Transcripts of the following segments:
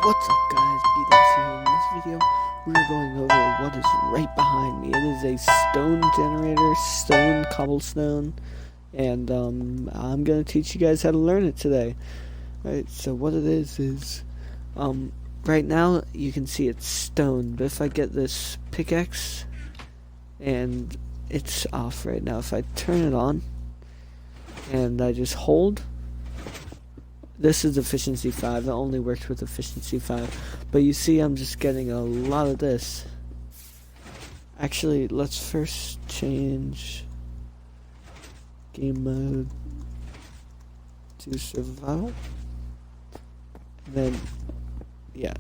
What's up guys, Bdubbs here. In this video, we're going over what is right behind me. It is a stone generator, stone cobblestone, and I'm going to teach you guys how to learn it today. Alright, so what it is, right now you can see it's stone, but if I get this pickaxe, and it's off right now, if I turn it on, and I just hold, this is efficiency 5. It only works with efficiency 5. But you see I'm just getting a lot of this. Actually, let's first change game mode to survival. Then, yeah.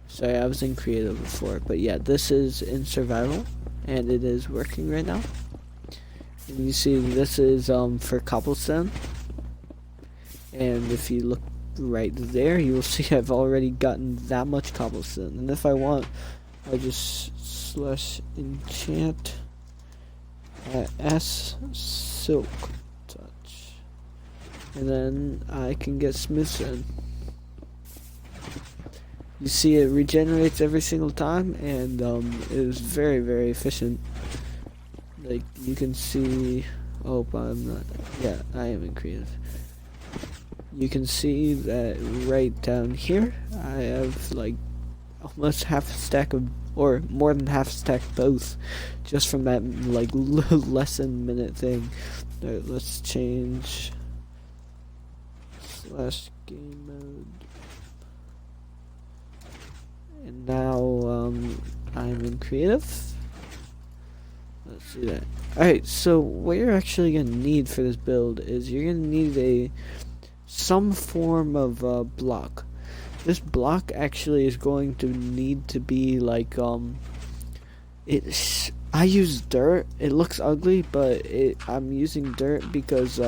Sorry, I was in creative before. But yeah, this is in survival. And it is working right now. And you see this is for cobblestone. And if you look right there, you will see I've already gotten that much cobblestone. And if I want, I just slash enchant S silk touch. And then I can get smooth stone. You see it regenerates every single time, and it is very, very efficient. Like, you can see, oh, I'm not, yeah, I am in creative. You can see that right down here, I have like almost half a stack of, or more than half a stack both, just from that like less than minute thing. Alright, let's change slash game mode. And now I'm in creative. Let's see that. Alright, so what you're actually gonna need for this build is you're gonna need some form of block. This block actually is going to need to be like I use dirt. It looks ugly, but I'm using dirt because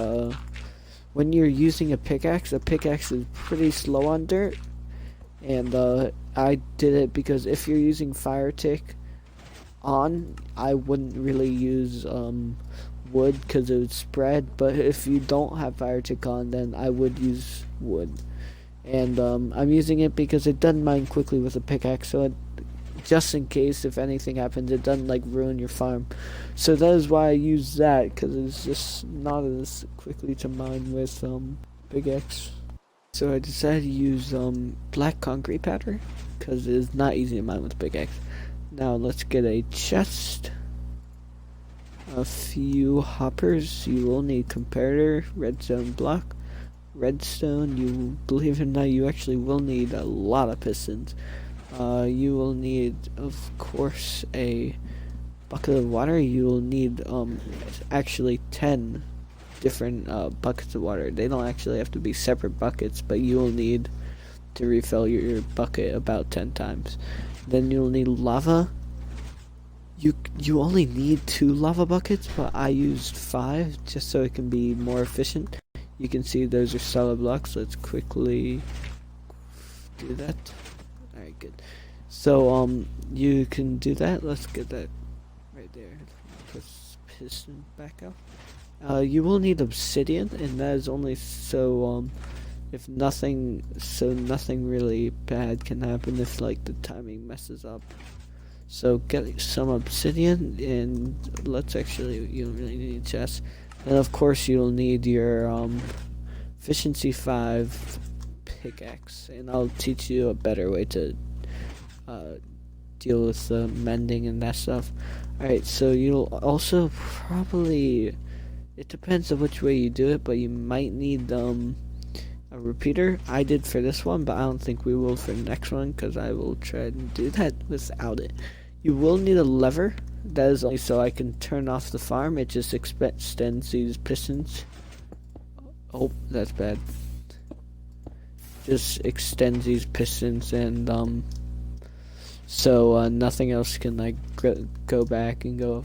when you're using a pickaxe is pretty slow on dirt, and I did it because if you're using fire tick on, I wouldn't really use wood because it would spread, but if you don't have fire tick on, then I would use wood. And I'm using it because it doesn't mine quickly with a pickaxe, so just in case if anything happens, it doesn't like ruin your farm. So that is why I use that, because it's just not as quickly to mine with pickaxe. So I decided to use black concrete powder because it is not easy to mine with pickaxe. Now let's get a chest, a few hoppers. You will need comparator, redstone block, redstone. You, believe it or not, you actually will need a lot of pistons. You will need, of course, a bucket of water. You will need actually 10 different buckets of water. They don't actually have to be separate buckets, but you will need to refill your bucket about 10 times. Then you'll need lava. You only need 2 lava buckets, but I used 5 just so it can be more efficient. You can see those are solid blocks. Let's quickly do that. Alright, good. So you can do that. Let's get that right there. Put piston back up. You will need obsidian, and that is only so if nothing really bad can happen if like the timing messes up. So get some obsidian, and let's actually, you don't really need a chest. And of course you'll need your efficiency 5 pickaxe, and I'll teach you a better way to deal with the mending and that stuff. Alright, so you'll also probably, it depends on which way you do it, but you might need a repeater. I did for this one, but I don't think we will for the next one, because I will try and do that without it. You will need a lever. That is only so I can turn off the farm. It just extends these pistons. Oh, that's bad. Just extends these pistons, and so nothing else can like go back and go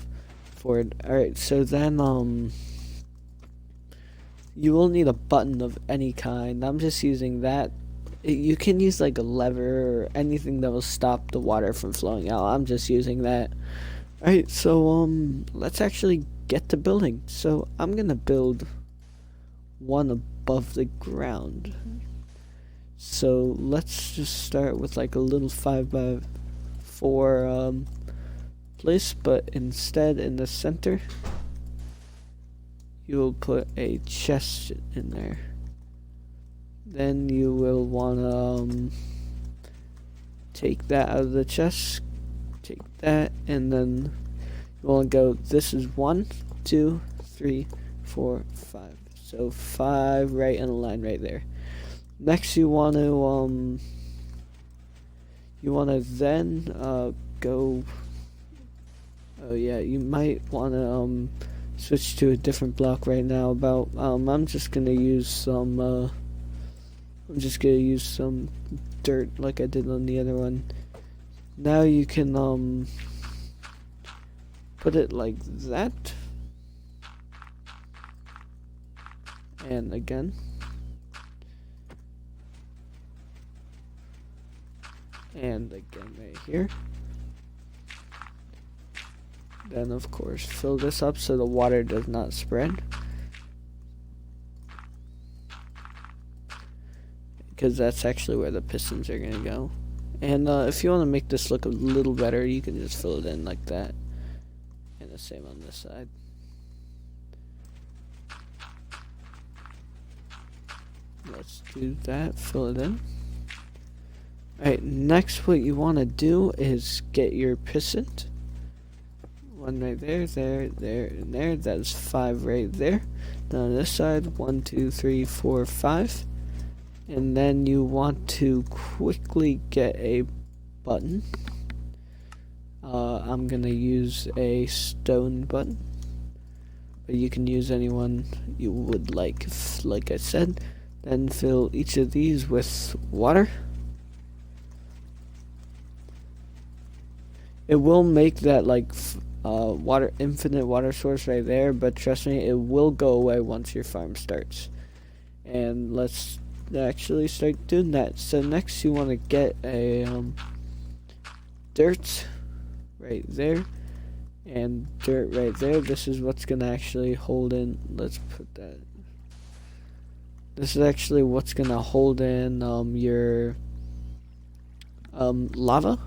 forward. Alright, so then you will need a button of any kind. I'm just using that. You can use like a lever or anything that will stop the water from flowing out. I'm just using that. Alright, so let's actually get to building. So I'm gonna build one above the ground. So let's just start with like a little 5x4 place, but instead in the center you will put a chest in there. Then you will want to take that out of the chest, take that, and then you want to go, this is 1, 2, 3, 4, 5. So 5 right in a line right there. Next you want to then go, oh yeah, you might want to switch to a different block right now. I'm just gonna use some dirt like I did on the other one. Now you can put it like that, and again, and again right here. Then of course fill this up so the water does not spread, because that's actually where the pistons are gonna go. And if you want to make this look a little better, you can just fill it in like that, and the same on this side. Let's do that, fill it in. Alright, next what you want to do is get your piston. One right there, there, and there. That's 5 right there. Now on this side, 1, 2, 3, 4, 5. And then you want to quickly get a button. I'm gonna use a stone button, but you can use any one you would like I said. Then fill each of these with water. It will make that like infinite water source right there, but trust me, it will go away once your farm starts. And let's actually start doing that. So next you want to get a dirt right there and dirt right there. This is what's gonna actually hold in, let's put that, this is actually what's gonna hold in your lava.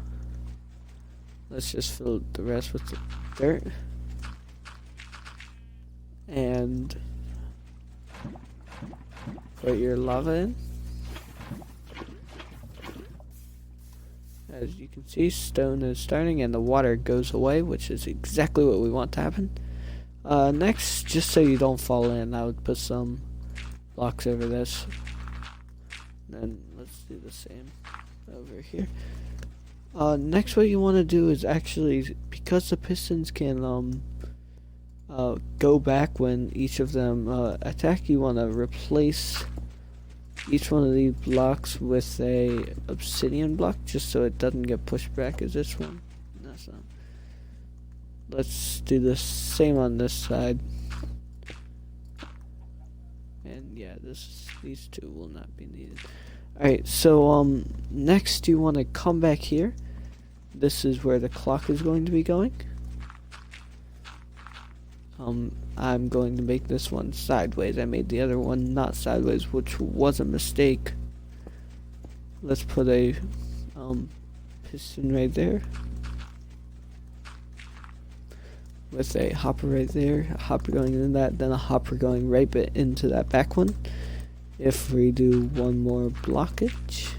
Let's just fill the rest with the dirt and put your lava in. As you can see, stone is starting and the water goes away, which is exactly what we want to happen. Next, just so you don't fall in, I would put some blocks over this. Then let's do the same over here. Next what you want to do is actually, because the pistons can go back when each of them attack, you want to replace each one of these blocks with a obsidian block, just so it doesn't get pushed back as this one. That's not. Let's do the same on this side. And yeah, these two will not be needed. Alright, so next you want to come back here. This is where the clock is going to be going. I'm going to make this one sideways. I made the other one not sideways, which was a mistake. Let's put a piston right there with a hopper right there, a hopper going in that, then a hopper going right into that back one. If we do one more blockage,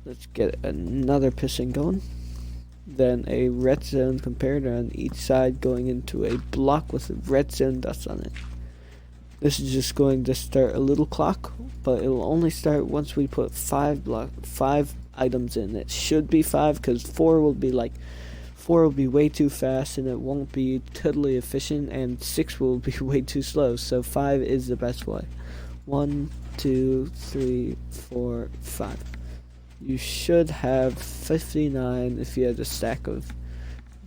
let's get another piston going. Then a redstone comparator on each side going into a block with redstone dust on it. This is just going to start a little clock, but it will only start once we put 5 items in. It should be 5 because 4 will be way too fast and it won't be totally efficient, and 6 will be way too slow. So 5 is the best way. 1, 2, 3, 4, 5. You should have 59 if you had a stack of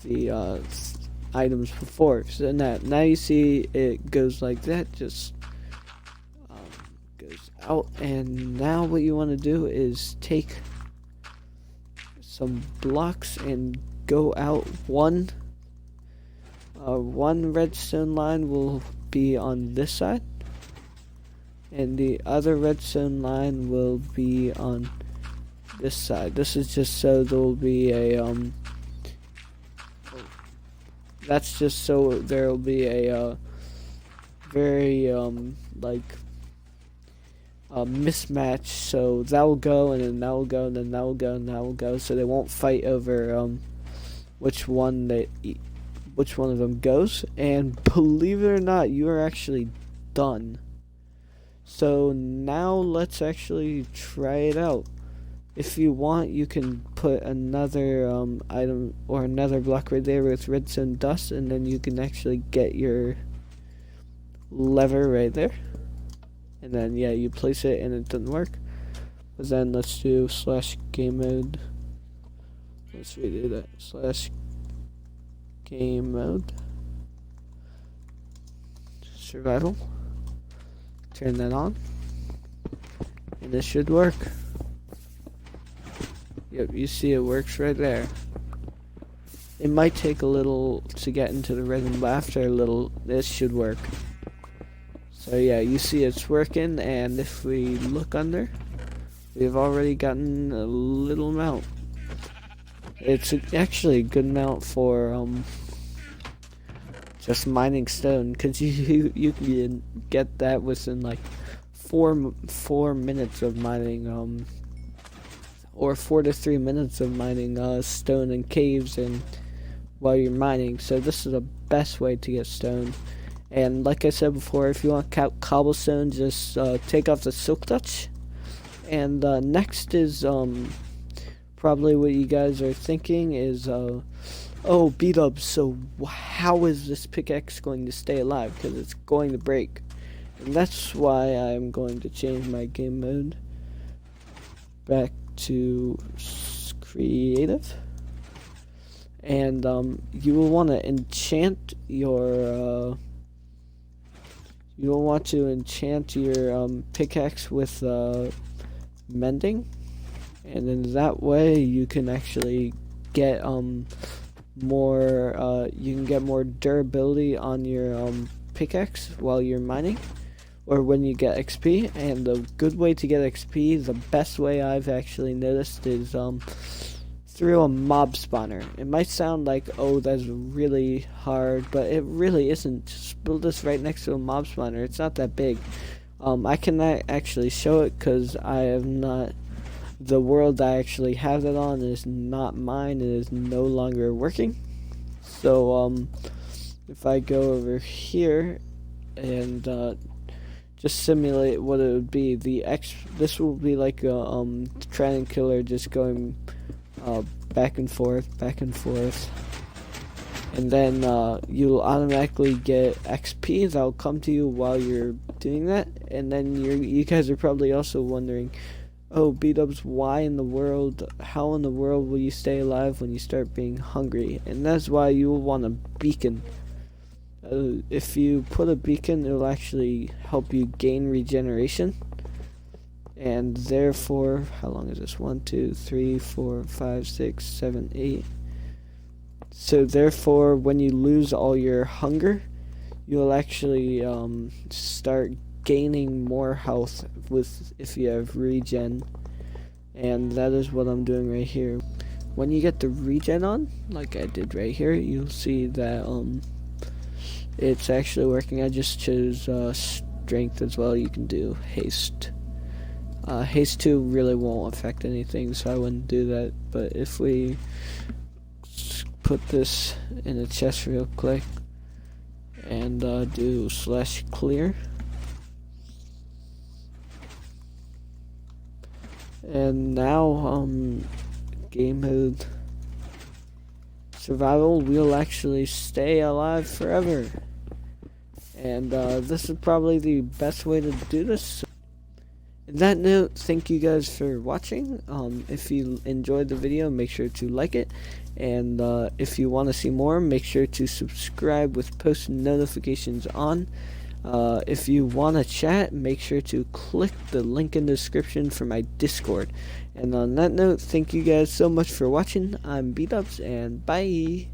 the items before. So now you see it goes like that, just goes out. And now what you want to do is take some blocks and go out one redstone line will be on this side. and the other redstone line will be on this side. This is just so there will be a that's just so there will be a very like mismatch, so that will go and then that will go and then that will go and that will go, so they won't fight over which one of them goes. And believe it or not, you are actually done. So now let's actually try it out. If you want, you can put another item or another block right there with redstone dust, and then you can actually get your lever right there. And then yeah, you place it and it doesn't work. But then let's do /game mode. Let's redo that. /game mode. Survival. Turn that on. And this should work. Yep, you see it works right there. It might take a little to get into the rhythm, but after a little, this should work. So yeah, you see it's working, and if we look under, we've already gotten a little amount. It's actually a good amount for just mining stone, because you can get that within like 4 minutes of mining or 4 to 3 minutes of mining stone in caves and while you're mining. So this is the best way to get stone. And like I said before, if you want cobblestone, just take off the silk touch. And next is probably what you guys are thinking is oh, Bdubbs, so how is this pickaxe going to stay alive, because it's going to break. And that's why I'm going to change my game mode back to creative, and you will want to enchant your pickaxe with mending, and then that way you can actually get more durability on your pickaxe while you're mining, or when you get XP. And the good way to get XP, the best way I've actually noticed, is through a mob spawner. It might sound like, oh, that's really hard, but it really isn't. Just build this right next to a mob spawner. It's not that big. I cannot actually show it because I have not, the world I actually have that on is not mine. It is no longer working. So if I go over here and just simulate what it would be, this will be like a trident killer, just going back and forth, and then you'll automatically get XP that'll come to you while you're doing that. And then you guys are probably also wondering, oh, Bdubbs, how in the world will you stay alive when you start being hungry? And that's why you will want a beacon. If you put a beacon, it'll actually help you gain regeneration. And therefore, how long is this? 1, 2, 3, 4, 5, 6, 7, 8. So therefore, when you lose all your hunger, you'll actually start gaining more health if you have regen. And that is what I'm doing right here. When you get the regen on, like I did right here, you'll see that it's actually working. I just chose strength as well. You can do haste. Haste 2 really won't affect anything, so I wouldn't do that. But if we put this in a chest real quick and do /clear, and now game mode survival, we'll actually stay alive forever. And this is probably the best way to do this. On that note, thank you guys for watching. If you enjoyed the video, make sure to like it. And if you want to see more, make sure to subscribe with post notifications on. If you want to chat, make sure to click the link in the description for my Discord. And on that note, thank you guys so much for watching. I'm Bdubbs, and bye.